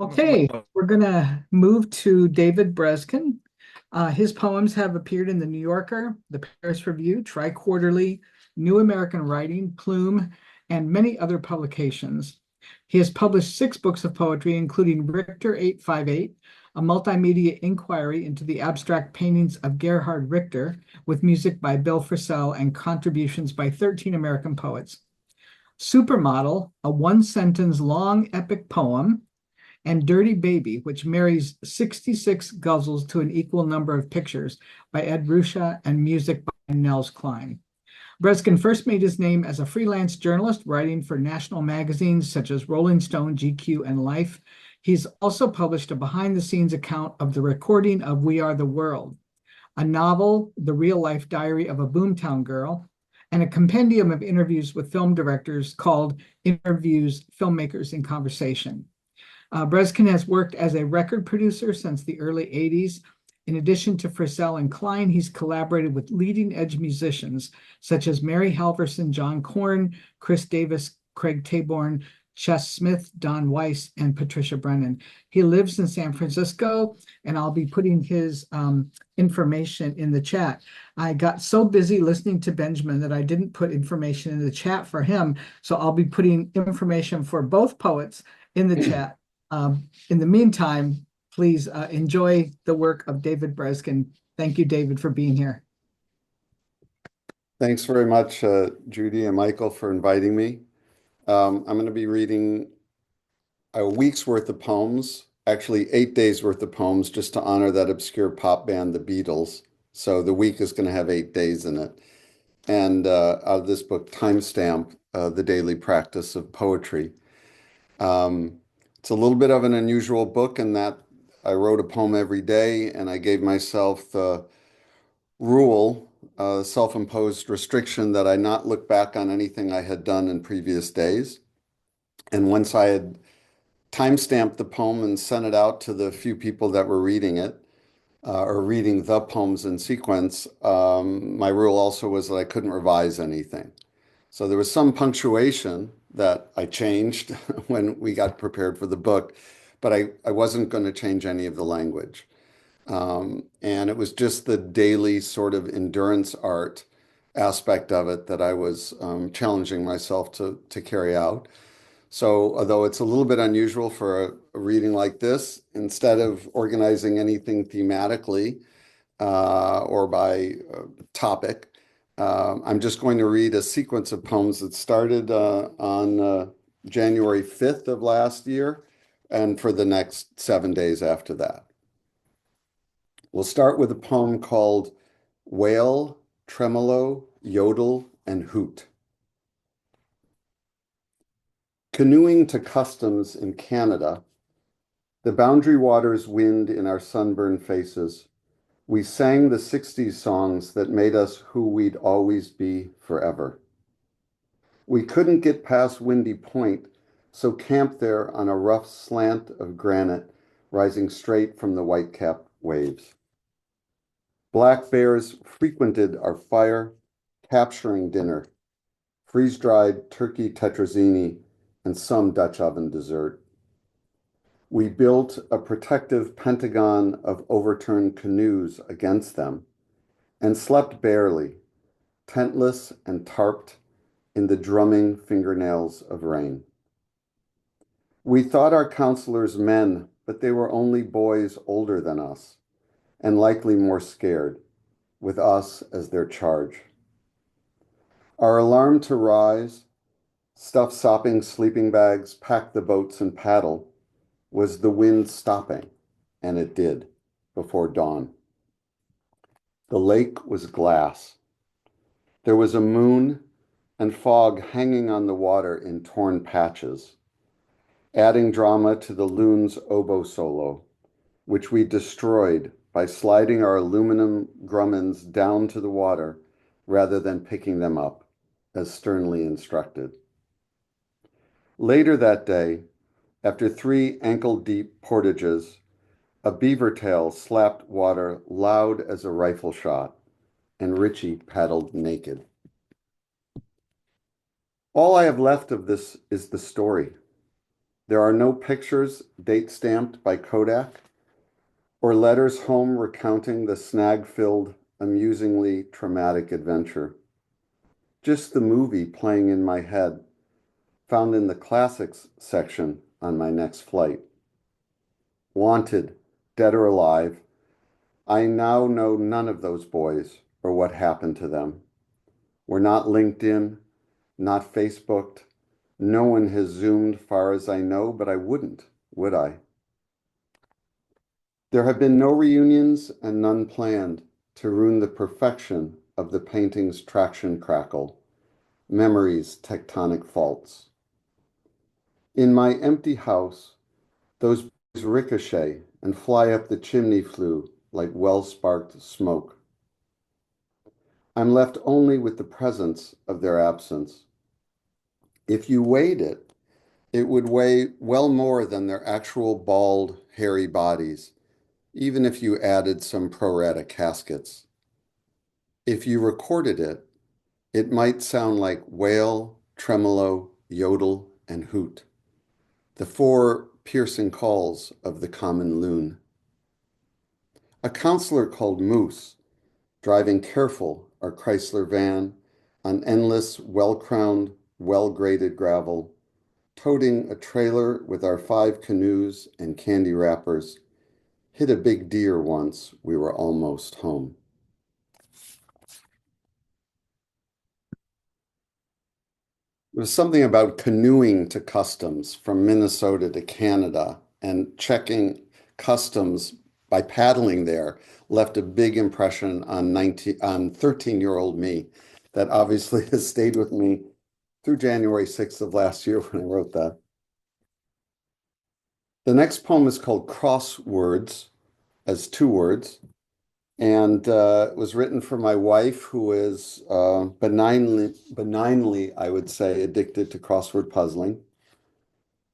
Okay, we're going to move to David Breskin. His poems have appeared in the New Yorker, the Paris Review, Tri-Quarterly, New American Writing, Plume, and many other publications. He has published 6 books of poetry, including Richter 858, a multimedia inquiry into the abstract paintings of Gerhard Richter, with music by Bill Frisell and contributions by 13 American poets. Supermodel, a one-sentence long epic poem, and Dirty Baby, which marries 66 guzzles to an equal number of pictures by Ed Ruscha and music by Nels Cline. Breskin first made his name as a freelance journalist, writing for national magazines such as Rolling Stone, GQ, and Life. He's also published a behind-the-scenes account of the recording of We Are the World, a novel, The Real-Life Diary of a Boomtown Girl, and a compendium of interviews with film directors called Interviews, Filmmakers in Conversation. Breskin has worked as a record producer since the early 80s. In addition to Frisell and Klein, he's collaborated with leading-edge musicians such as Mary Halverson, John Korn, Chris Davis, Craig Taborn, Chess Smith, Don Weiss, and Patricia Brennan. He lives in San Francisco, and I'll be putting his information in the chat. I got so busy listening to Benjamin that I didn't put information in the chat for him, so I'll be putting information for both poets in the chat. In the meantime, please enjoy the work of David Breskin. Thank you, David, for being here. Thanks very much, Judy and Michael, for inviting me. I'm going to be reading a week's worth of poems, actually 8 days worth of poems, just to honor that obscure pop band, the Beatles. So the week is going to have 8 days in it. And out of this book, Timestamp, The Daily Practice of Poetry. It's a little bit of an unusual book in that I wrote a poem every day, and I gave myself the rule, self-imposed restriction, that I not look back on anything I had done in previous days. And once I had timestamped the poem and sent it out to the few people that were reading it, or reading the poems in sequence, my rule also was that I couldn't revise anything. So there was some punctuation that I changed when we got prepared for the book, but I wasn't going to change any of the language. And it was just the daily sort of endurance art aspect of it that I was challenging myself to carry out. So although it's a little bit unusual for a reading like this, instead of organizing anything thematically or by topic, I'm just going to read a sequence of poems that started on January 5th of last year and for the next 7 days after that. We'll start with a poem called Wail, Tremolo, Yodel, and Hoot. Canoeing to customs in Canada, the boundary waters wind in our sunburned faces. We sang the 60s songs that made us who we'd always be forever. We couldn't get past Windy Point, so camped there on a rough slant of granite rising straight from the white-capped waves. Black bears frequented our fire, capturing dinner, freeze-dried turkey tetrazzini, and some Dutch oven dessert. We built a protective pentagon of overturned canoes against them and slept barely, tentless and tarped in the drumming fingernails of rain. We thought our counselors men, but they were only boys older than us and likely more scared, with us as their charge. Our alarm to rise, stuff sopping sleeping bags, pack the boats and paddle, was the wind stopping, and it did, before dawn. The lake was glass. There was a moon and fog hanging on the water in torn patches, adding drama to the loon's oboe solo, which we destroyed by sliding our aluminum grummins down to the water rather than picking them up, as sternly instructed. Later that day, after 3 ankle-deep portages, a beaver tail slapped water loud as a rifle shot, and Richie paddled naked. All I have left of this is the story There are no pictures date stamped by Kodak or letters home recounting the snag-filled, amusingly traumatic adventure. Just the movie playing in my head, found in the classics section on my next flight. Wanted, dead or alive, I now know none of those boys or what happened to them. We're not LinkedIn, not Facebooked. No one has Zoomed far as I know, but I wouldn't, would I? There have been no reunions and none planned to ruin the perfection of the painting's traction crackle, memory's tectonic faults. In my empty house, those boys ricochet and fly up the chimney flue like well-sparked smoke. I'm left only with the presence of their absence. If you weighed it, it would weigh well more than their actual bald, hairy bodies, even if you added some pro rata caskets. If you recorded it, it might sound like wail, tremolo, yodel, and hoot, the four piercing calls of the common loon. A counselor called Moose, driving careful our Chrysler van on endless, well-crowned, well-graded gravel, toting a trailer with our 5 canoes and candy wrappers, hit a big deer once we were almost home. There's something about canoeing to customs from Minnesota to Canada and checking customs by paddling there left a big impression on 13-year-old me that obviously has stayed with me through January 6th of last year when I wrote that. The next poem is called Crosswords, as 2 words, and it was written for my wife, who is benignly, I would say, addicted to crossword puzzling.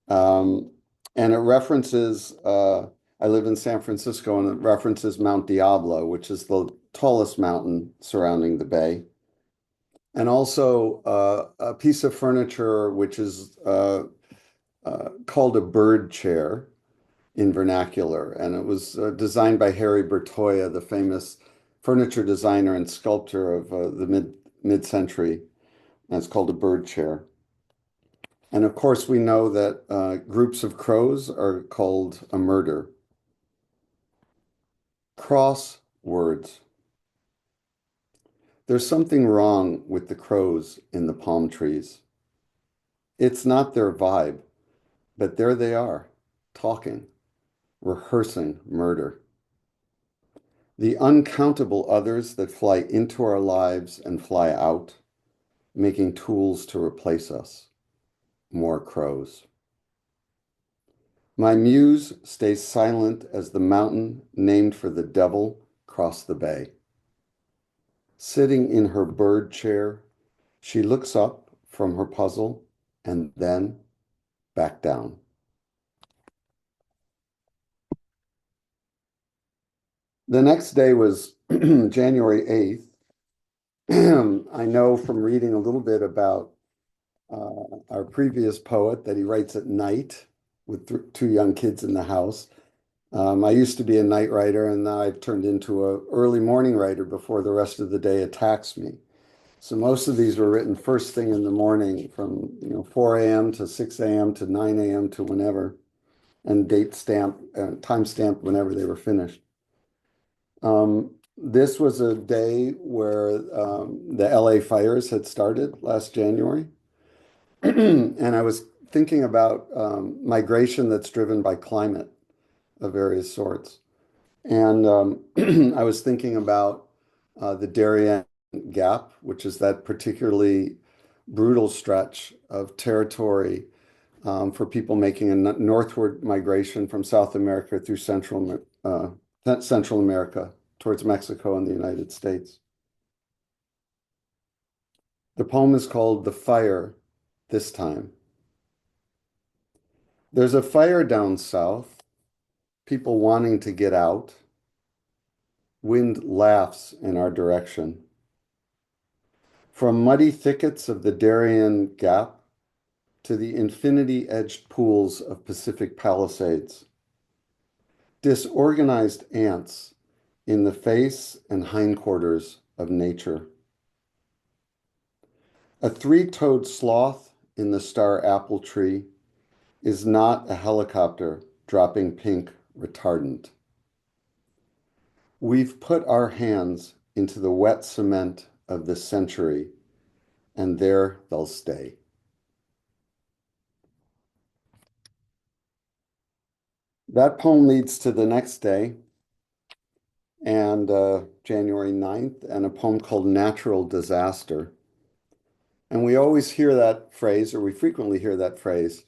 And it references, I live in San Francisco, and it references Mount Diablo, which is the tallest mountain surrounding the bay. And also a piece of furniture which is called a bird chair in vernacular. And it was designed by Harry Bertoia, the famous furniture designer and sculptor of the mid-century. And it's called a bird chair. And of course, we know that groups of crows are called a murder. Cross words. There's something wrong with the crows in the palm trees. It's not their vibe, but there they are, talking, rehearsing murder. The uncountable others that fly into our lives and fly out, making tools to replace us. More crows. My muse stays silent as the mountain named for the devil crossed the bay. Sitting in her bird chair, she looks up from her puzzle and then back down. The next day was January 8th. I know from reading a little bit about our previous poet that he writes at night with 2 young kids in the house. I used to be a night writer, and now I've turned into an early morning writer before the rest of the day attacks me. So most of these were written first thing in the morning from 4 a.m. to 6 a.m. to 9 a.m. to whenever, and time stamped whenever they were finished. This was a day where the LA fires had started last January. And I was thinking about migration that's driven by climate of various sorts. And I was thinking about the Darien Gap, which is that particularly brutal stretch of territory for people making a northward migration from South America through Central America towards Mexico and the United States. The poem is called The Fire This Time. There's a fire down south, people wanting to get out. Wind laughs in our direction. From muddy thickets of the Darien Gap to the infinity-edged pools of Pacific Palisades. Disorganized ants in the face and hindquarters of nature. A three-toed sloth in the star apple tree is not a helicopter dropping pink retardant. We've put our hands into the wet cement of the century, and there they'll stay. That poem leads to the next day, and January 9th, and a poem called Natural Disaster. And we always hear that phrase, or we frequently hear that phrase.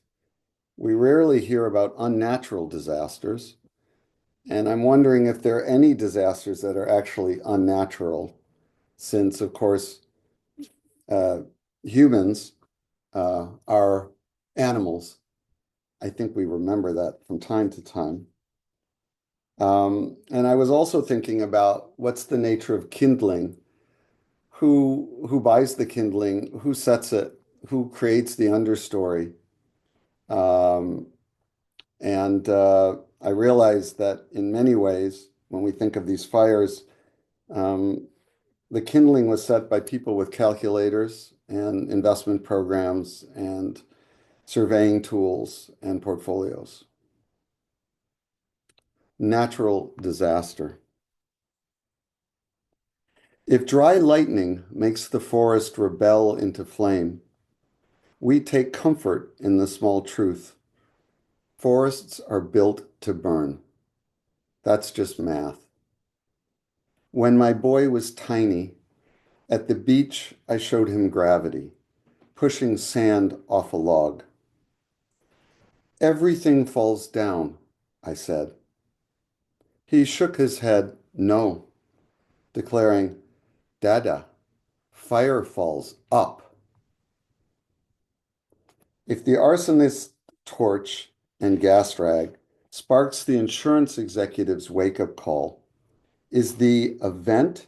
We rarely hear about unnatural disasters. And I'm wondering if there are any disasters that are actually unnatural, since, of course, humans are animals. I think we remember that from time to time. And I was also thinking about what's the nature of kindling? Who buys the kindling? Who sets it? Who creates the understory? I realized that in many ways, when we think of these fires, the kindling was set by people with calculators and investment programs and surveying tools and portfolios. Natural disaster. If dry lightning makes the forest rebel into flame, we take comfort in the small truth. Forests are built to burn. That's just math. When my boy was tiny, at the beach, I showed him gravity, pushing sand off a log. Everything falls down, I said. He shook his head, no, declaring, Dada, fire falls up. If the arsonist's torch and gas rag sparks the insurance executive's wake-up call, is the event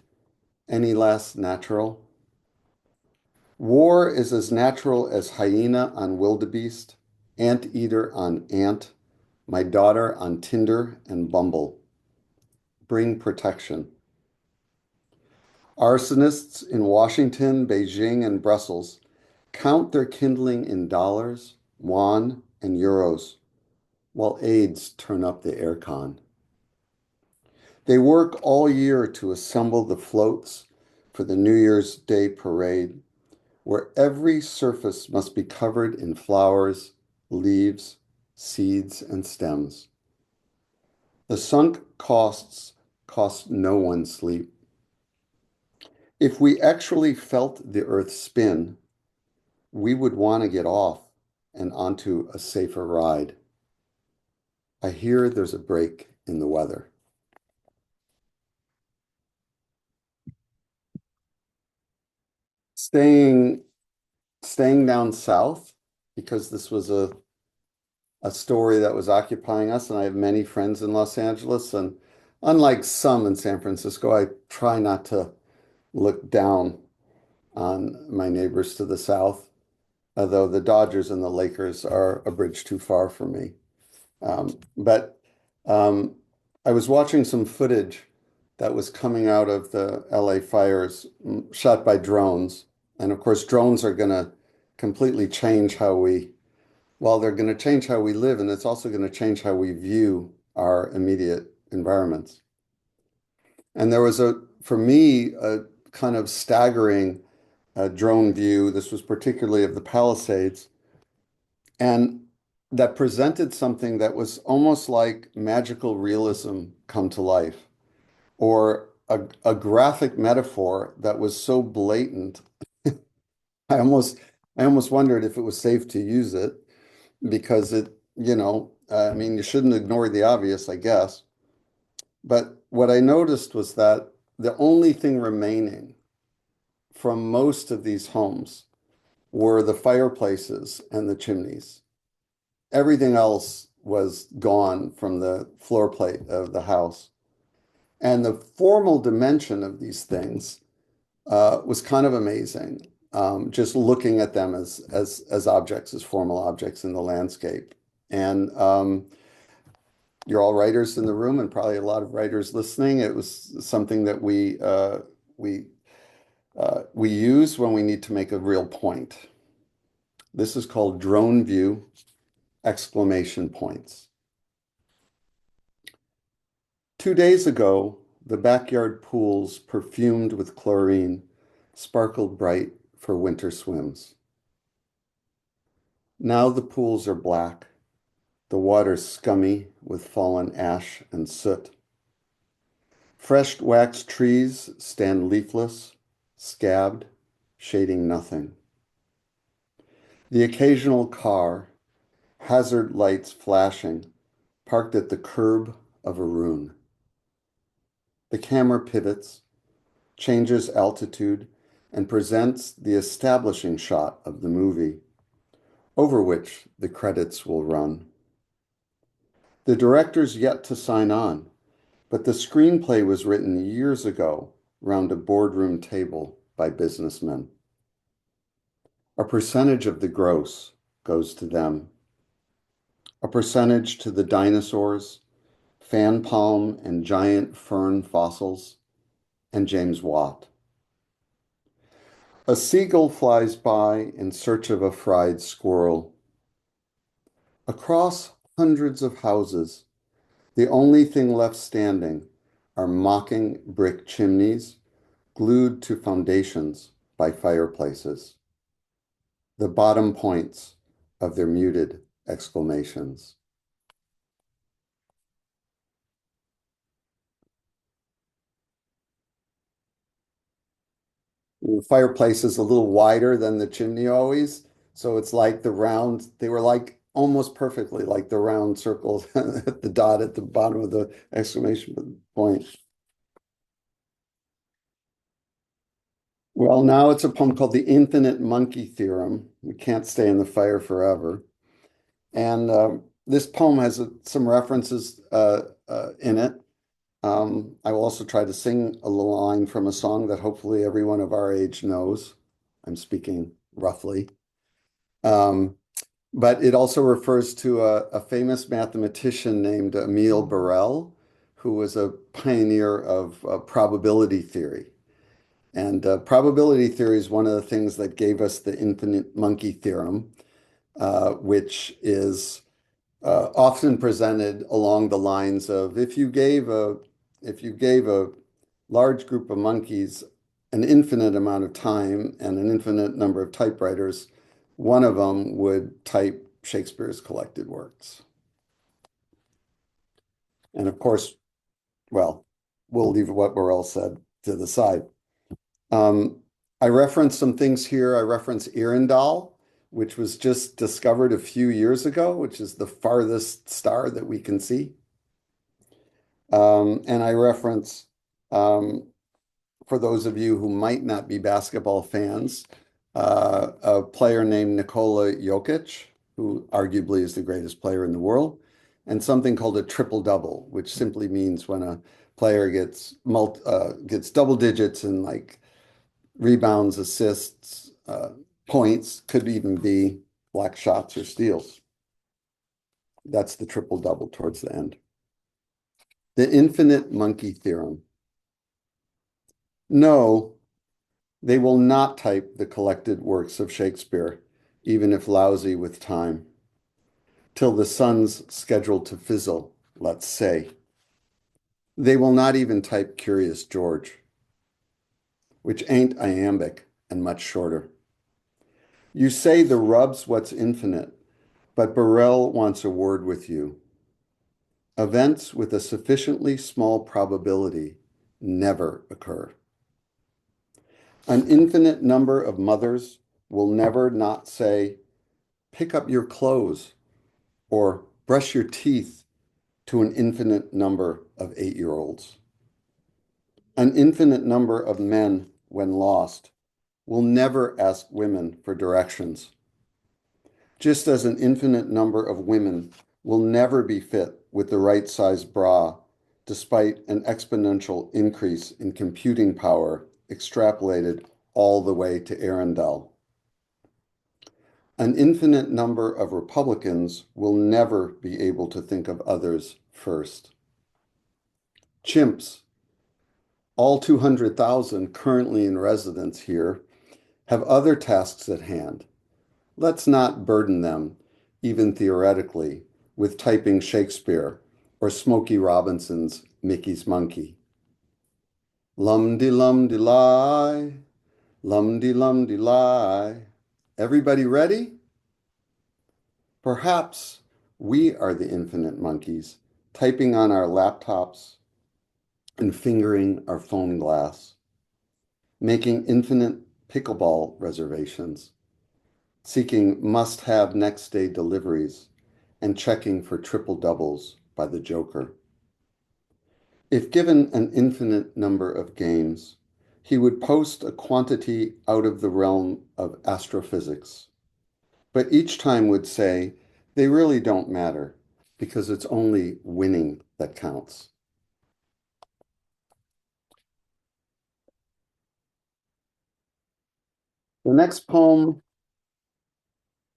any less natural? War is as natural as hyena on wildebeest, anteater on ant, my daughter on Tinder and Bumble. Bring protection. Arsonists in Washington, Beijing, and Brussels count their kindling in dollars, yuan, and euros, while aides turn up the aircon. They work all year to assemble the floats for the New Year's Day parade, where every surface must be covered in flowers, leaves, seeds, and stems. The sunk costs cost no one sleep. If we actually felt the earth spin, we would want to get off and onto a safer ride. I hear there's a break in the weather. Staying down south, because this was a story that was occupying us, and I have many friends in Los Angeles, and unlike some in San Francisco, I try not to look down on my neighbors to the south, although the Dodgers and the Lakers are a bridge too far for me. But I was watching some footage that was coming out of the LA fires shot by drones. And of course, drones are going to completely change how they're going to change how we live, and it's also going to change how we view our immediate environments. And there was for me, a kind of staggering drone view. This was particularly of the Palisades, and that presented something that was almost like magical realism come to life, or a graphic metaphor that was so blatant. I almost wondered if it was safe to use it, because I mean, you shouldn't ignore the obvious, I guess. But what I noticed was that the only thing remaining from most of these homes were the fireplaces and the chimneys. Everything else was gone from the floor plate of the house. And the formal dimension of these things was kind of amazing. just looking at them as objects, as formal objects in the landscape. And you're all writers in the room, and probably a lot of writers listening. It was something that we use when we need to make a real point. This is called drone view exclamation points. 2 days ago, the backyard pools perfumed with chlorine sparkled bright for winter swims. Now the pools are black, the water scummy with fallen ash and soot. Fresh waxed trees stand leafless, scabbed, shading nothing. The occasional car, hazard lights flashing, parked at the curb of a ruin. The camera pivots, changes altitude, and presents the establishing shot of the movie, over which the credits will run. The director's yet to sign on, but the screenplay was written years ago round a boardroom table by businessmen. A percentage of the gross goes to them. A percentage to the dinosaurs, fan palm and giant fern fossils, and James Watt. A seagull flies by in search of a fried squirrel. Across hundreds of houses, the only thing left standing are mocking brick chimneys glued to foundations by fireplaces, the bottom points of their muted exclamations. The fireplace is a little wider than the chimney always, so it's like the round, they were like almost perfectly like the round circles at the dot at the bottom of the exclamation point. Well, now it's a poem called The Infinite Monkey Theorem. We can't stay in the fire forever. And this poem has some references in it. I will also try to sing a little line from a song that hopefully everyone of our age knows. I'm speaking roughly. But it also refers to a famous mathematician named Emile Borel, who was a pioneer of probability theory. And probability theory is one of the things that gave us the infinite monkey theorem, which is often presented along the lines of if you gave a large group of monkeys an infinite amount of time and an infinite number of typewriters, one of them would type Shakespeare's collected works. And of course, well, we'll leave what Borel said to the side. I referenced some things here. I referenced Earendel, which was just discovered a few years ago, which is the farthest star that we can see. And I reference, for those of you who might not be basketball fans, a player named Nikola Jokic, who arguably is the greatest player in the world, and something called a triple-double, which simply means when a player gets double digits in like rebounds, assists, points, could even be block shots or steals. That's the triple-double towards the end. The infinite monkey theorem. No, they will not type the collected works of Shakespeare, even if lousy with time, till the sun's scheduled to fizzle, let's say. They will not even type Curious George, which ain't iambic and much shorter. You say the rub's what's infinite, but Borel wants a word with you. Events with a sufficiently small probability never occur. An infinite number of mothers will never not say, pick up your clothes or brush your teeth to an infinite number of 8-year-olds. An infinite number of men, when lost, will never ask women for directions, just as an infinite number of women will never be fit with the right size bra, despite an exponential increase in computing power extrapolated all the way to Arundel. An infinite number of Republicans will never be able to think of others first. Chimps, all 200,000 currently in residence here, have other tasks at hand. Let's not burden them, even theoretically, with typing Shakespeare or Smokey Robinson's Mickey's Monkey. Lum-de-lie, lum-de-lie. Everybody ready? Perhaps we are the infinite monkeys, typing on our laptops and fingering our phone glass, making infinite pickleball reservations, seeking must-have next-day deliveries, and checking for triple doubles by the Joker. If given an infinite number of games, he would post a quantity out of the realm of astrophysics, but each time would say, they really don't matter because it's only winning that counts. The next poem,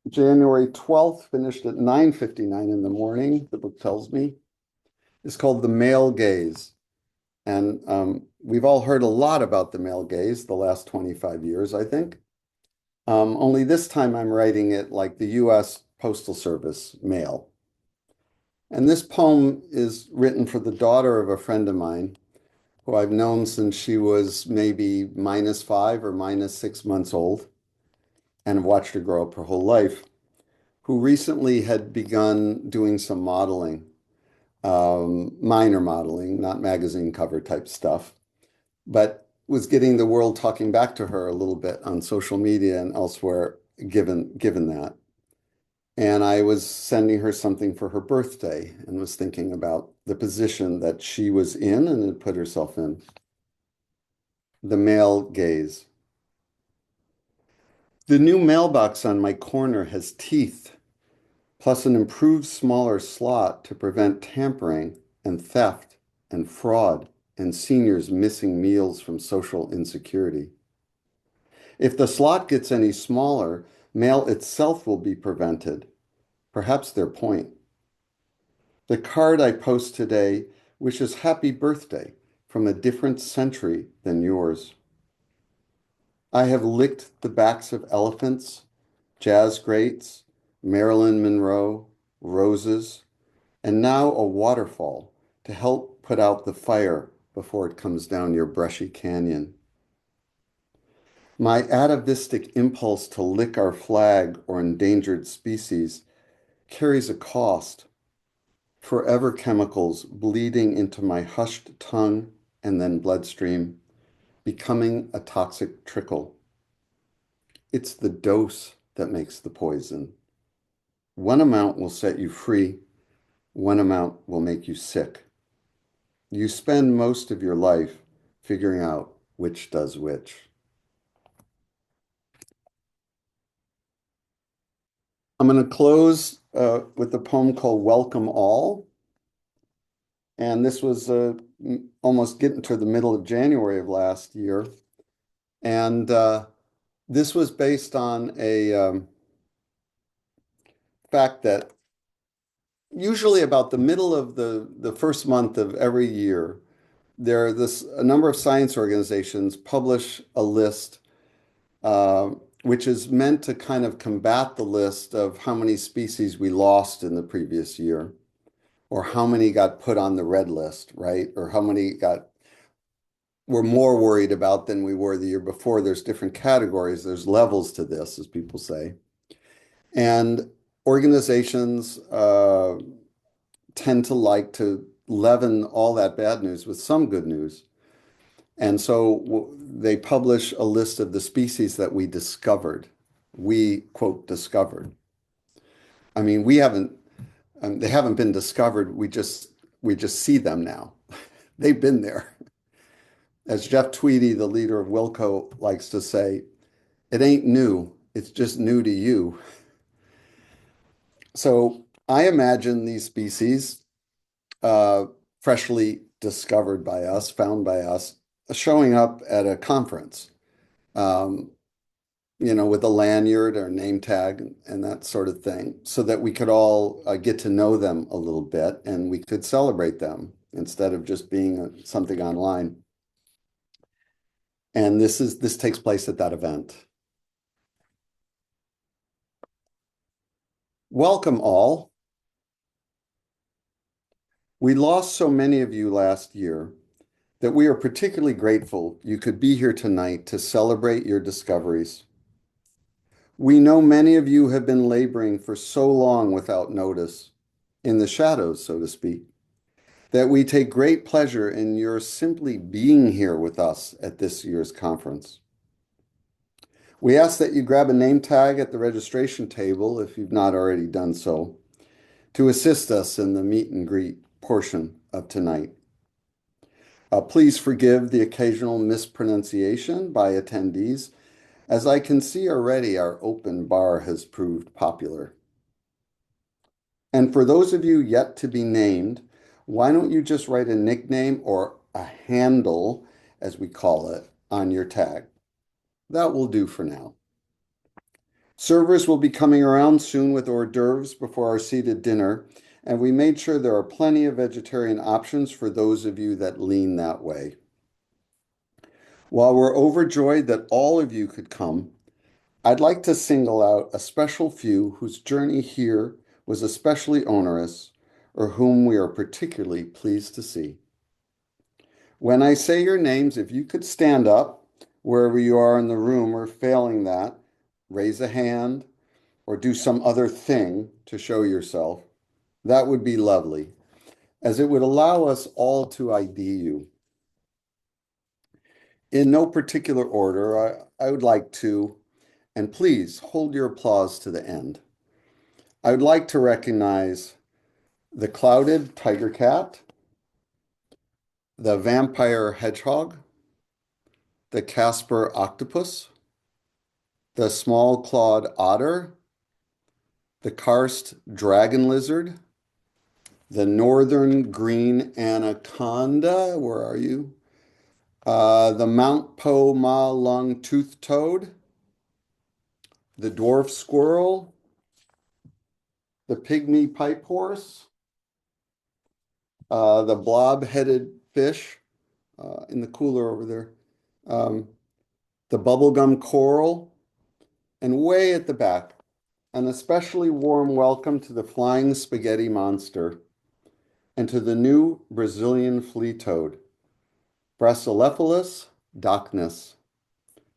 January 12th, finished at 9:59 in the morning, the book tells me, is called The Male Gaze. And we've all heard a lot about the male gaze the last 25 years, I think. Only this time I'm writing it like the US Postal Service mail. And this poem is written for the daughter of a friend of mine who I've known since she was maybe -5 or -6 months old and have watched her grow up her whole life, who recently had begun doing some modeling, minor modeling, not magazine cover type stuff, but was getting the world talking back to her a little bit on social media and elsewhere, given that. And I was sending her something for her birthday and was thinking about the position that she was in and had put herself in. The male gaze. The new mailbox on my corner has teeth, plus an improved smaller slot to prevent tampering and theft and fraud and seniors missing meals from social insecurity. If the slot gets any smaller, mail itself will be prevented. Perhaps their point. The card I post today wishes happy birthday from a different century than yours. I have licked the backs of elephants, jazz greats, Marilyn Monroe, roses, and now a waterfall to help put out the fire before it comes down your brushy canyon. My atavistic impulse to lick our flag or endangered species carries a cost. Forever chemicals bleeding into my hushed tongue and then bloodstream, becoming a toxic trickle. It's the dose that makes the poison. One amount will set you free, one amount will make you sick. You spend most of your life figuring out which does which. I'm going to close with a poem called Welcome All. And this was almost getting to the middle of January of last year. And this was based on a fact that usually about the middle of the first month of every year, a number of science organizations publish a list which is meant to kind of combat the list of how many species we lost in the previous year, or how many got put on the red list, right? Or how many we're more worried about than we were the year before. There's different categories. There's levels to this, as people say. And organizations tend to like to leaven all that bad news with some good news. And so they publish a list of the species that we discovered. We, quote, discovered. I mean, they haven't been discovered. We just see them now. They've been there. As Jeff Tweedy, the leader of Wilco, likes to say, it ain't new. It's just new to you. So I imagine these species, freshly discovered by us, found by us, showing up at a conference um, with a lanyard or name tag and that sort of thing, so that we could all get to know them a little bit and we could celebrate them instead of just being something online. And this takes place at that event. Welcome all. We lost so many of you last year that we are particularly grateful you could be here tonight to celebrate your discoveries. We know many of you have been laboring for so long without notice, in the shadows, so to speak, that we take great pleasure in your simply being here with us at this year's conference. We ask that you grab a name tag at the registration table if you've not already done so, to assist us in the meet and greet portion of tonight. Please forgive the occasional mispronunciation by attendees. As I can see already, our open bar has proved popular. And for those of you yet to be named, why don't you just write a nickname or a handle, as we call it, on your tag? That will do for now. Servers will be coming around soon with hors d'oeuvres before our seated dinner, and we made sure there are plenty of vegetarian options for those of you that lean that way. While we're overjoyed that all of you could come, I'd like to single out a special few whose journey here was especially onerous, or whom we are particularly pleased to see. When I say your names, if you could stand up wherever you are in the room, or failing that, raise a hand or do some other thing to show yourself, that would be lovely, as it would allow us all to ID you. In no particular order, I would like to, and please hold your applause to the end. I would like to recognize the clouded tiger cat, the vampire hedgehog, the Casper octopus, the small clawed otter, the karst dragon lizard, the northern green anaconda, where are you? The Mount Po Ma Lung toothed toad, the dwarf squirrel, the pygmy pipe horse, the blob-headed fish in the cooler over there, the bubblegum coral, and way at the back, an especially warm welcome to the flying spaghetti monster and to the new Brazilian flea toad, Brachylephalus docnus,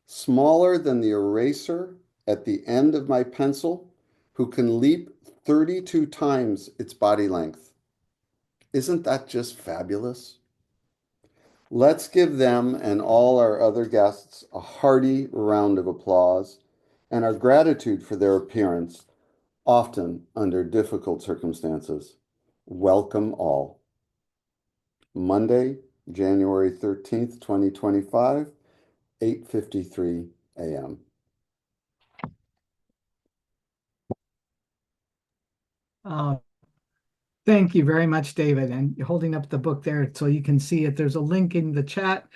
smaller than the eraser at the end of my pencil, who can leap 32 times its body length. Isn't that just fabulous? Let's give them and all our other guests a hearty round of applause and our gratitude for their appearance, often under difficult circumstances. Welcome all. Monday, January 13th, 2025, 8:53 a.m. Thank you very much, David. And you're holding up the book there so you can see it. There's a link in the chat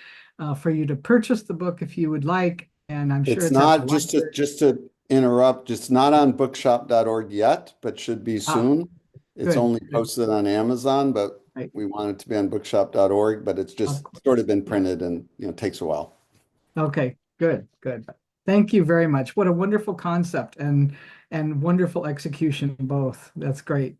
for you to purchase the book if you would like. And I'm sure It's it's at the not library. just to interrupt, it's not on bookshop.org yet, but should be Ah, soon. It's good. only posted on Amazon, but Right. we want it to be on bookshop.org, but it's Of just course. sort of been printed and takes a while. Okay, good, good. Thank you very much. What a wonderful concept and wonderful execution both. That's great.